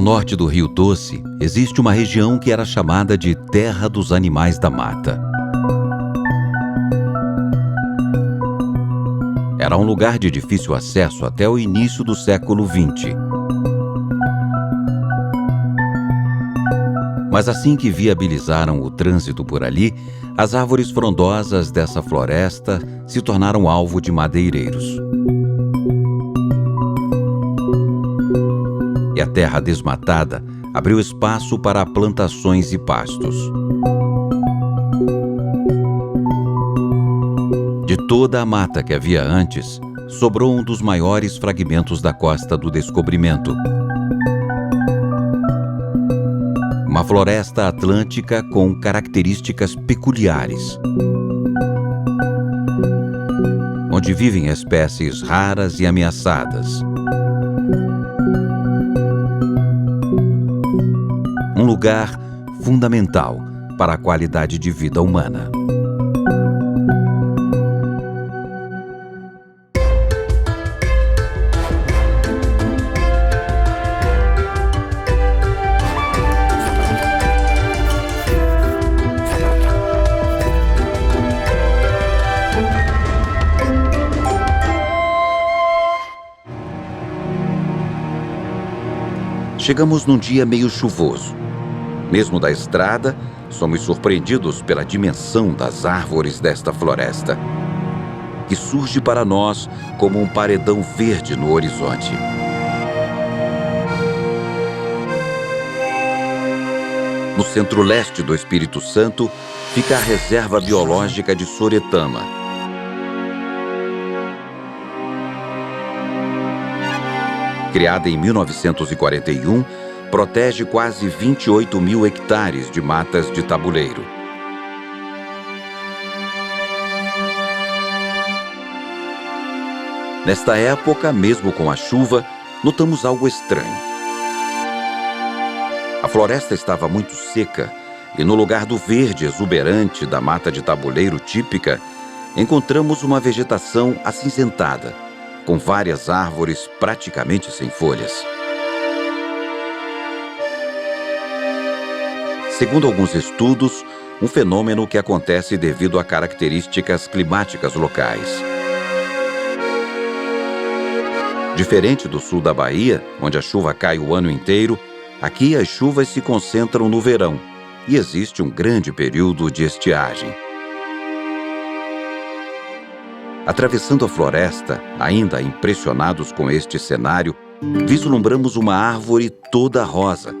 Ao norte do Rio Doce, existe uma região que era chamada de Terra dos Animais da Mata. Era um lugar de difícil acesso até o início do século XX. Mas assim que viabilizaram o trânsito por ali, as árvores frondosas dessa floresta se tornaram alvo de madeireiros. E a terra desmatada abriu espaço para plantações e pastos. De toda a mata que havia antes, sobrou um dos maiores fragmentos da Costa do Descobrimento. Uma floresta atlântica com características peculiares, onde vivem espécies raras e ameaçadas. Um lugar fundamental para a qualidade de vida humana. Chegamos num dia meio chuvoso. Mesmo da estrada, somos surpreendidos pela dimensão das árvores desta floresta, que surge para nós como um paredão verde no horizonte. No centro-leste do Espírito Santo fica a Reserva Biológica de Soretama. Criada em 1941, protege quase 28 mil hectares de matas de tabuleiro. Nesta época, mesmo com a chuva, notamos algo estranho. A floresta estava muito seca e, no lugar do verde exuberante da mata de tabuleiro típica, encontramos uma vegetação acinzentada, com várias árvores praticamente sem folhas. Segundo alguns estudos, um fenômeno que acontece devido a características climáticas locais. Diferente do sul da Bahia, onde a chuva cai o ano inteiro, aqui as chuvas se concentram no verão e existe um grande período de estiagem. Atravessando a floresta, ainda impressionados com este cenário, vislumbramos uma árvore toda rosa.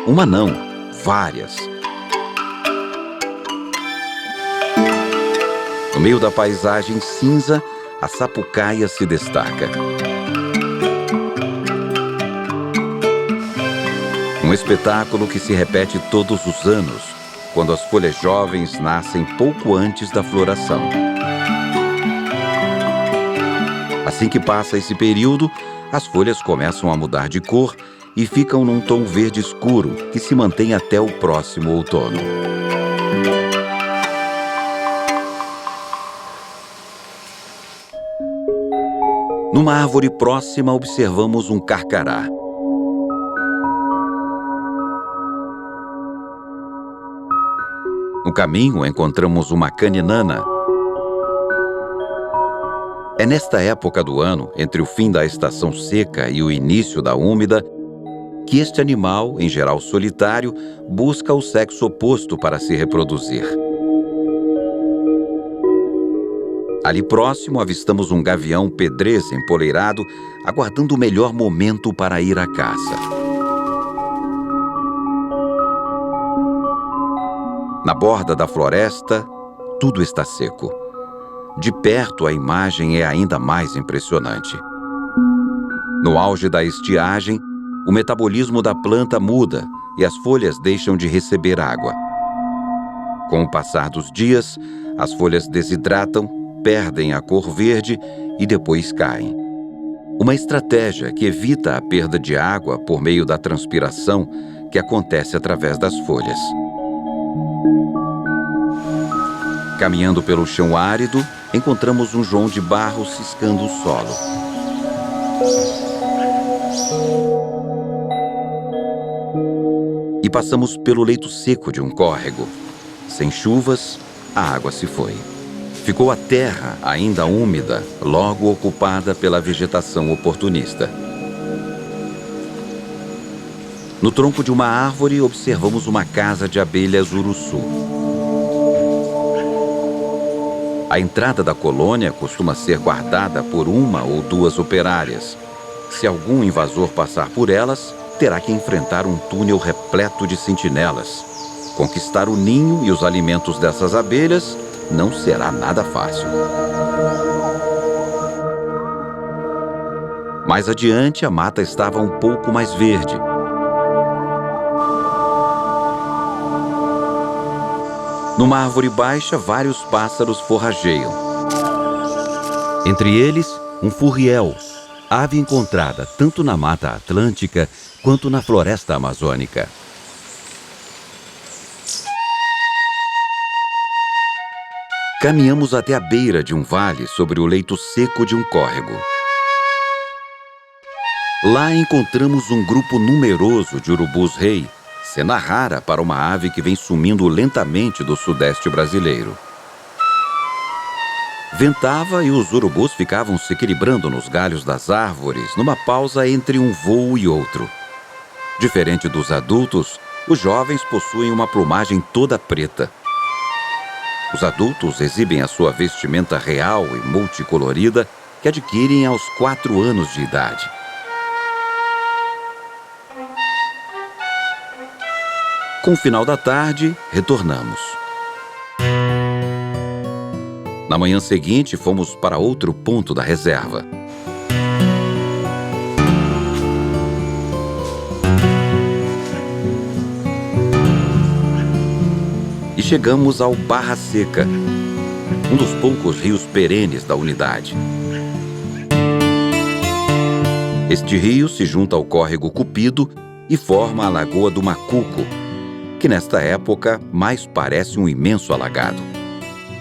Uma não, várias. No meio da paisagem cinza, a sapucaia se destaca. Um espetáculo que se repete todos os anos, quando as folhas jovens nascem pouco antes da floração. Assim que passa esse período, as folhas começam a mudar de cor e ficam num tom verde escuro que se mantém até o próximo outono. Numa árvore próxima, observamos um carcará. No caminho, encontramos uma caninana. É nesta época do ano, entre o fim da estação seca e o início da úmida, que este animal, em geral solitário, busca o sexo oposto para se reproduzir. Ali próximo, avistamos um gavião pedreza empoleirado, aguardando o melhor momento para ir à caça. Na borda da floresta, tudo está seco. De perto, a imagem é ainda mais impressionante. No auge da estiagem, o metabolismo da planta muda e as folhas deixam de receber água. Com o passar dos dias, as folhas desidratam, perdem a cor verde e depois caem. Uma estratégia que evita a perda de água por meio da transpiração que acontece através das folhas. Caminhando pelo chão árido, encontramos um João de barro ciscando o solo. E passamos pelo leito seco de um córrego. Sem chuvas, a água se foi. Ficou a terra, ainda úmida, logo ocupada pela vegetação oportunista. No tronco de uma árvore, observamos uma casa de abelhas uruçu. A entrada da colônia costuma ser guardada por uma ou duas operárias. Se algum invasor passar por elas, terá que enfrentar um túnel repleto de sentinelas. Conquistar o ninho e os alimentos dessas abelhas não será nada fácil. Mais adiante, a mata estava um pouco mais verde. Numa árvore baixa, vários pássaros forrageiam. Entre eles, um furriel, ave encontrada tanto na Mata Atlântica quanto na floresta amazônica. Caminhamos até a beira de um vale sobre o leito seco de um córrego. Lá encontramos um grupo numeroso de urubus-rei, cena rara para uma ave que vem sumindo lentamente do sudeste brasileiro. Ventava e os urubus ficavam se equilibrando nos galhos das árvores, numa pausa entre um voo e outro. Diferente dos adultos, os jovens possuem uma plumagem toda preta. Os adultos exibem a sua vestimenta real e multicolorida que adquirem aos 4 anos de idade. Com o final da tarde, retornamos. Na manhã seguinte, fomos para outro ponto da reserva. E chegamos ao Barra Seca, um dos poucos rios perenes da unidade. Este rio se junta ao córrego Cupido e forma a Lagoa do Macuco, que nesta época mais parece um imenso alagado.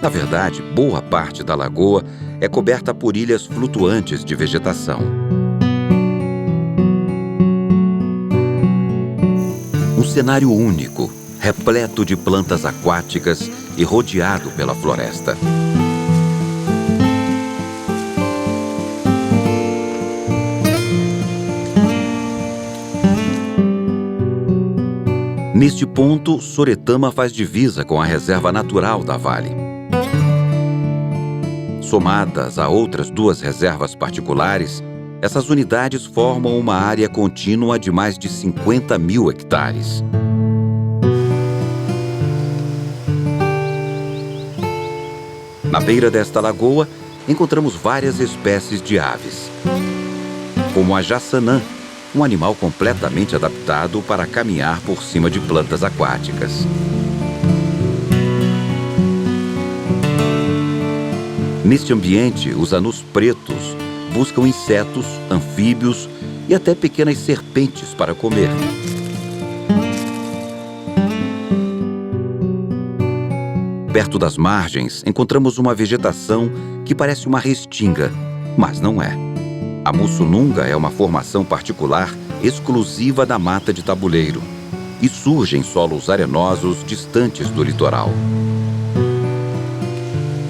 Na verdade, boa parte da lagoa é coberta por ilhas flutuantes de vegetação. Um cenário único, repleto de plantas aquáticas e rodeado pela floresta. Neste ponto, Soretama faz divisa com a reserva natural da Vale. Somadas a outras 2 reservas particulares, essas unidades formam uma área contínua de mais de 50 mil hectares. Na beira desta lagoa, encontramos várias espécies de aves, como a jaçanã, um animal completamente adaptado para caminhar por cima de plantas aquáticas. Neste ambiente, os anus pretos buscam insetos, anfíbios e até pequenas serpentes para comer. Perto das margens, encontramos uma vegetação que parece uma restinga, mas não é. A mussununga é uma formação particular exclusiva da mata de tabuleiro e surge em solos arenosos distantes do litoral.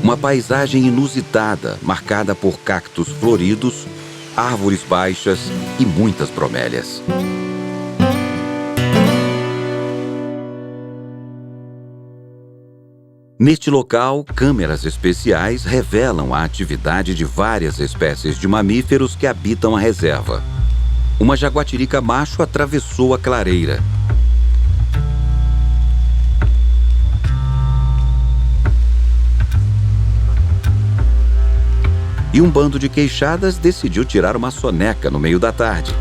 Uma paisagem inusitada, marcada por cactos floridos, árvores baixas e muitas bromélias. Neste local, câmeras especiais revelam a atividade de várias espécies de mamíferos que habitam a reserva. Uma jaguatirica macho atravessou a clareira. E um bando de queixadas decidiu tirar uma soneca no meio da tarde.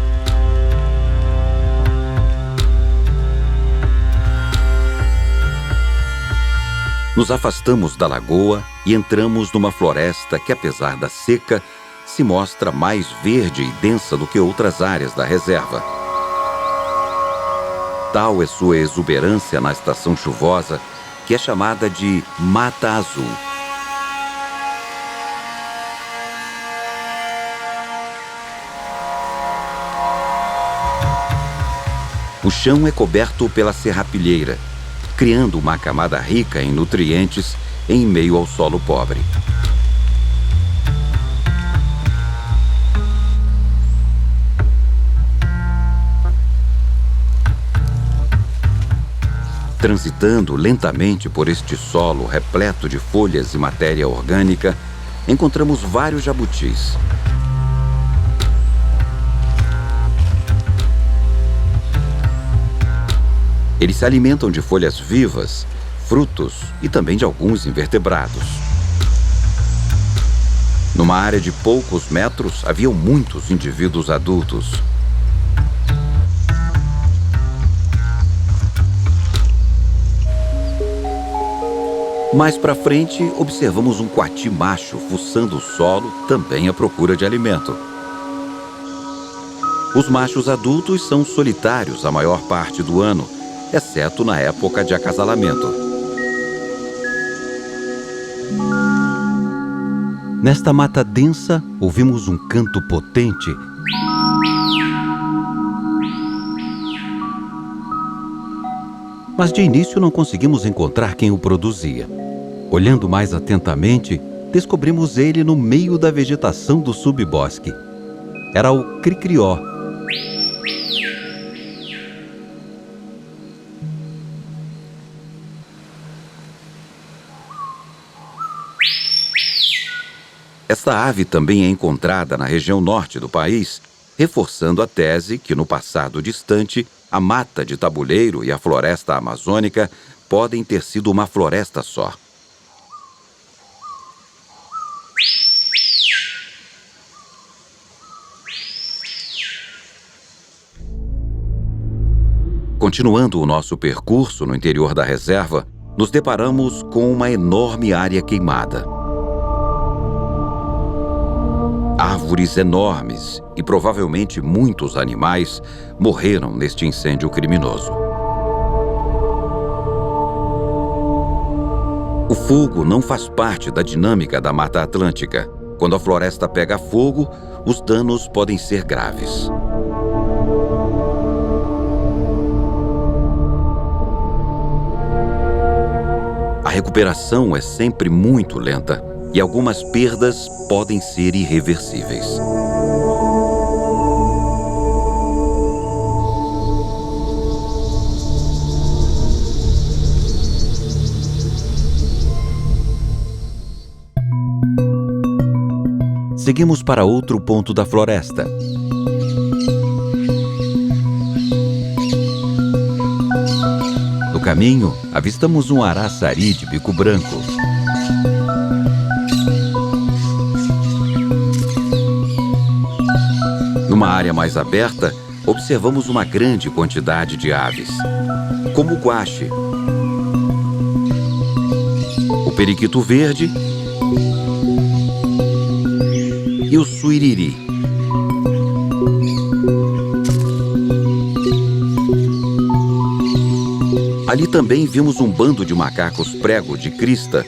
Nos afastamos da lagoa e entramos numa floresta que, apesar da seca, se mostra mais verde e densa do que outras áreas da reserva. Tal é sua exuberância na estação chuvosa, que é chamada de Mata Azul. O chão é coberto pela serrapilheira, criando uma camada rica em nutrientes em meio ao solo pobre. Transitando lentamente por este solo repleto de folhas e matéria orgânica, encontramos vários jabutis. Eles se alimentam de folhas vivas, frutos e também de alguns invertebrados. Numa área de poucos metros, haviam muitos indivíduos adultos. Mais para frente, observamos um coati macho fuçando o solo, também à procura de alimento. Os machos adultos são solitários a maior parte do ano, exceto na época de acasalamento. Nesta mata densa, ouvimos um canto potente. Mas de início não conseguimos encontrar quem o produzia. Olhando mais atentamente, descobrimos ele no meio da vegetação do subbosque. Era o cricrió. Esta ave também é encontrada na região norte do país, reforçando a tese que no passado distante, a mata de tabuleiro e a floresta amazônica podem ter sido uma floresta só. Continuando o nosso percurso no interior da reserva, nos deparamos com uma enorme área queimada. Árvores enormes e provavelmente muitos animais morreram neste incêndio criminoso. O fogo não faz parte da dinâmica da Mata Atlântica. Quando a floresta pega fogo, os danos podem ser graves. A recuperação é sempre muito lenta e algumas perdas podem ser irreversíveis. Seguimos para outro ponto da floresta. No caminho, avistamos um araçari de bico branco. Numa área mais aberta, observamos uma grande quantidade de aves, como o guaxe, o periquito verde e o suiriri. Ali também vimos um bando de macacos prego de crista,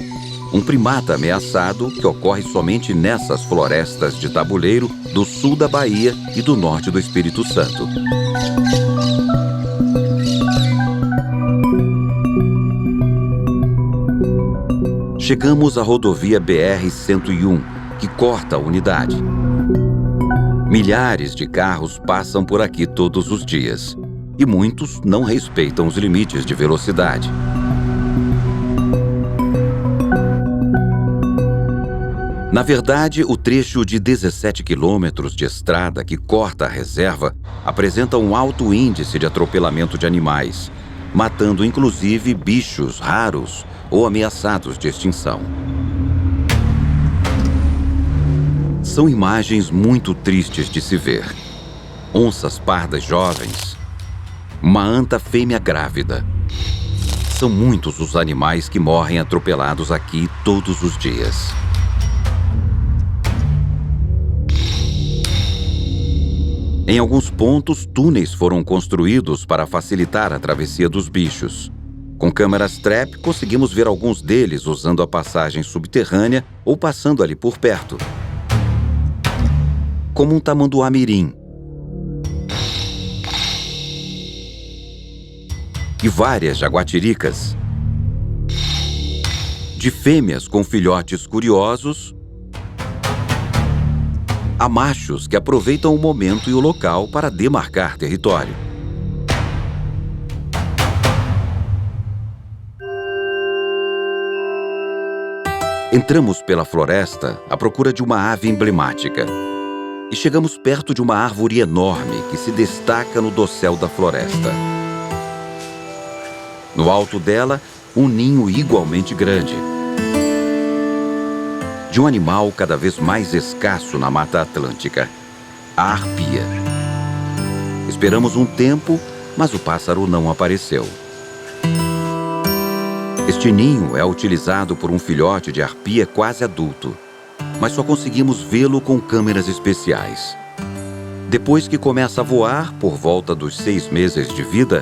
um primata ameaçado que ocorre somente nessas florestas de tabuleiro do sul da Bahia e do norte do Espírito Santo. Chegamos à rodovia BR-101, que corta a unidade. Milhares de carros passam por aqui todos os dias, e muitos não respeitam os limites de velocidade. Na verdade, o trecho de 17 quilômetros de estrada que corta a reserva apresenta um alto índice de atropelamento de animais, matando inclusive bichos raros ou ameaçados de extinção. São imagens muito tristes de se ver. Onças pardas jovens, uma anta fêmea grávida. São muitos os animais que morrem atropelados aqui todos os dias. Em alguns pontos, túneis foram construídos para facilitar a travessia dos bichos. Com câmeras trap, conseguimos ver alguns deles usando a passagem subterrânea ou passando ali por perto. Como um tamanduá-mirim. e várias jaguatiricas. De fêmeas com filhotes curiosos a machos que aproveitam o momento e o local para demarcar território. Entramos pela floresta à procura de uma ave emblemática e chegamos perto de uma árvore enorme que se destaca no dossel da floresta. No alto dela, um ninho igualmente grande, de um animal cada vez mais escasso na Mata Atlântica, a arpia. Esperamos um tempo, mas o pássaro não apareceu. Este ninho é utilizado por um filhote de arpia quase adulto, mas só conseguimos vê-lo com câmeras especiais. Depois que começa a voar, por volta dos 6 meses de vida,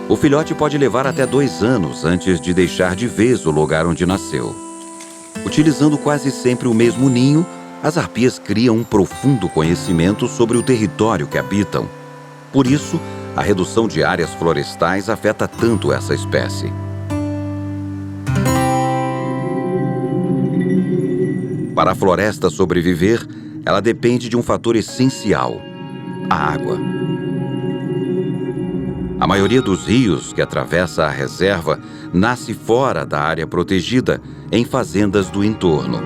o filhote pode levar até 2 anos antes de deixar de vez o lugar onde nasceu. Utilizando quase sempre o mesmo ninho, as arpias criam um profundo conhecimento sobre o território que habitam. Por isso, a redução de áreas florestais afeta tanto essa espécie. Para a floresta sobreviver, ela depende de um fator essencial: a água. A maioria dos rios que atravessa a reserva nasce fora da área protegida, em fazendas do entorno.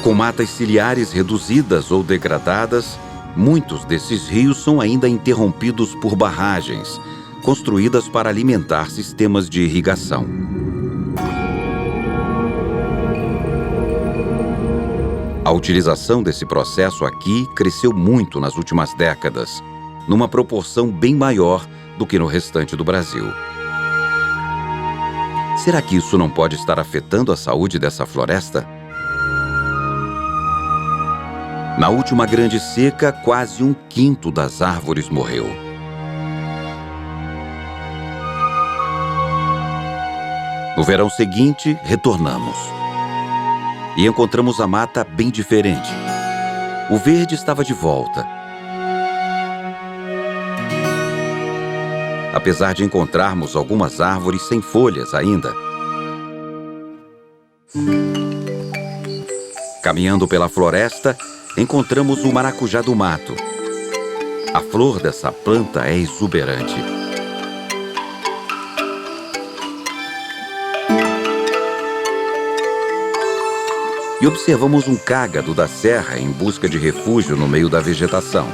Com matas ciliares reduzidas ou degradadas, muitos desses rios são ainda interrompidos por barragens, construídas para alimentar sistemas de irrigação. A utilização desse processo aqui cresceu muito nas últimas décadas, numa proporção bem maior do que no restante do Brasil. Será que isso não pode estar afetando a saúde dessa floresta? Na última grande seca, quase 1/5 das árvores morreu. No verão seguinte, retornamos. E encontramos a mata bem diferente. O verde estava de volta. Apesar de encontrarmos algumas árvores sem folhas ainda. Caminhando pela floresta, encontramos o maracujá do mato. A flor dessa planta é exuberante. E observamos um cágado da serra em busca de refúgio no meio da vegetação.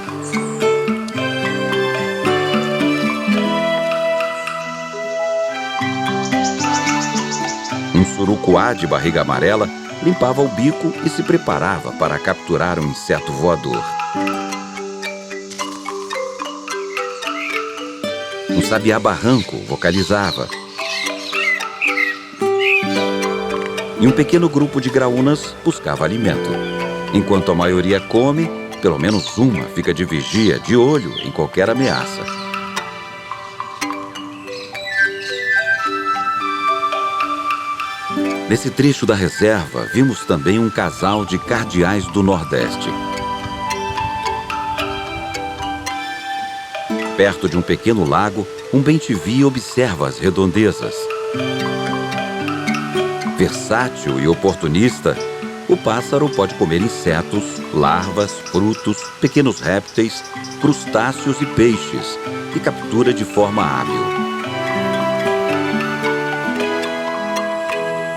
Um surucuá de barriga amarela limpava o bico e se preparava para capturar um inseto voador. Um sabiá barranco vocalizava. E um pequeno grupo de graúnas buscava alimento. Enquanto a maioria come, pelo menos uma fica de vigia, de olho em qualquer ameaça. Nesse trecho da reserva, vimos também um casal de cardeais do Nordeste. Perto de um pequeno lago, um bem-te-vi observa as redondezas. Versátil e oportunista, o pássaro pode comer insetos, larvas, frutos, pequenos répteis, crustáceos e peixes, que captura de forma hábil.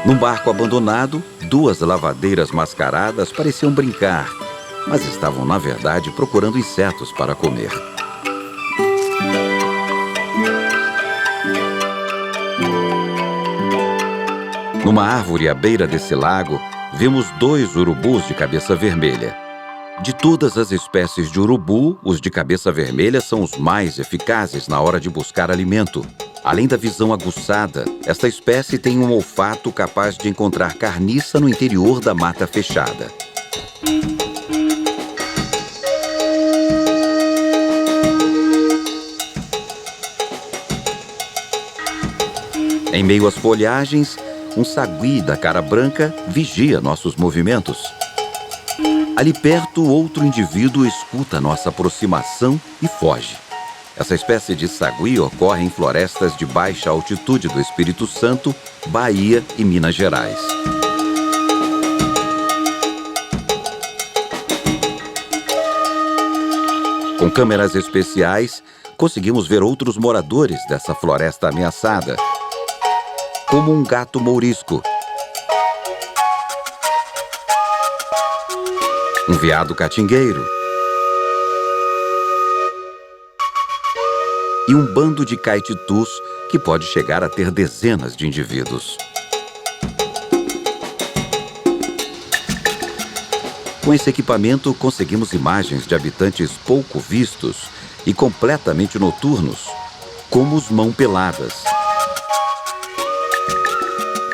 Num barco abandonado, 2 lavadeiras mascaradas pareciam brincar, mas estavam, na verdade, procurando insetos para comer. Numa árvore à beira desse lago, vimos 2 urubus de cabeça vermelha. De todas as espécies de urubu, os de cabeça vermelha são os mais eficazes na hora de buscar alimento. Além da visão aguçada, esta espécie tem um olfato capaz de encontrar carniça no interior da mata fechada. Em meio às folhagens, um sagui da cara branca vigia nossos movimentos. Ali perto, outro indivíduo escuta nossa aproximação e foge. Essa espécie de sagui ocorre em florestas de baixa altitude do Espírito Santo, Bahia e Minas Gerais. Com câmeras especiais, conseguimos ver outros moradores dessa floresta ameaçada, como um gato mourisco, um veado catingueiro e um bando de caititus que pode chegar a ter dezenas de indivíduos. Com esse equipamento, conseguimos imagens de habitantes pouco vistos e completamente noturnos, como os mão-peladas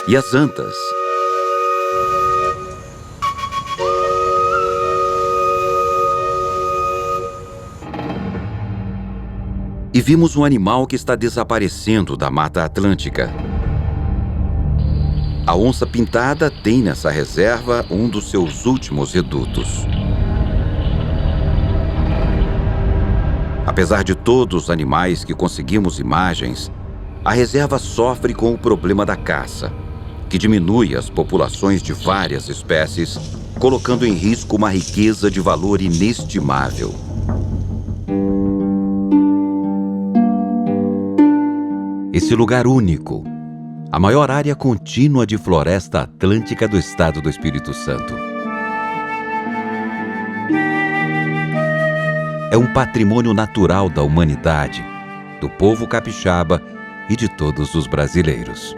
e as antas. E vimos um animal que está desaparecendo da Mata Atlântica. A onça-pintada tem nessa reserva um dos seus últimos redutos. Apesar de todos os animais que conseguimos imagens, a reserva sofre com o problema da caça, que diminui as populações de várias espécies, colocando em risco uma riqueza de valor inestimável. Esse lugar único, a maior área contínua de floresta atlântica do estado do Espírito Santo, é um patrimônio natural da humanidade, do povo capixaba e de todos os brasileiros.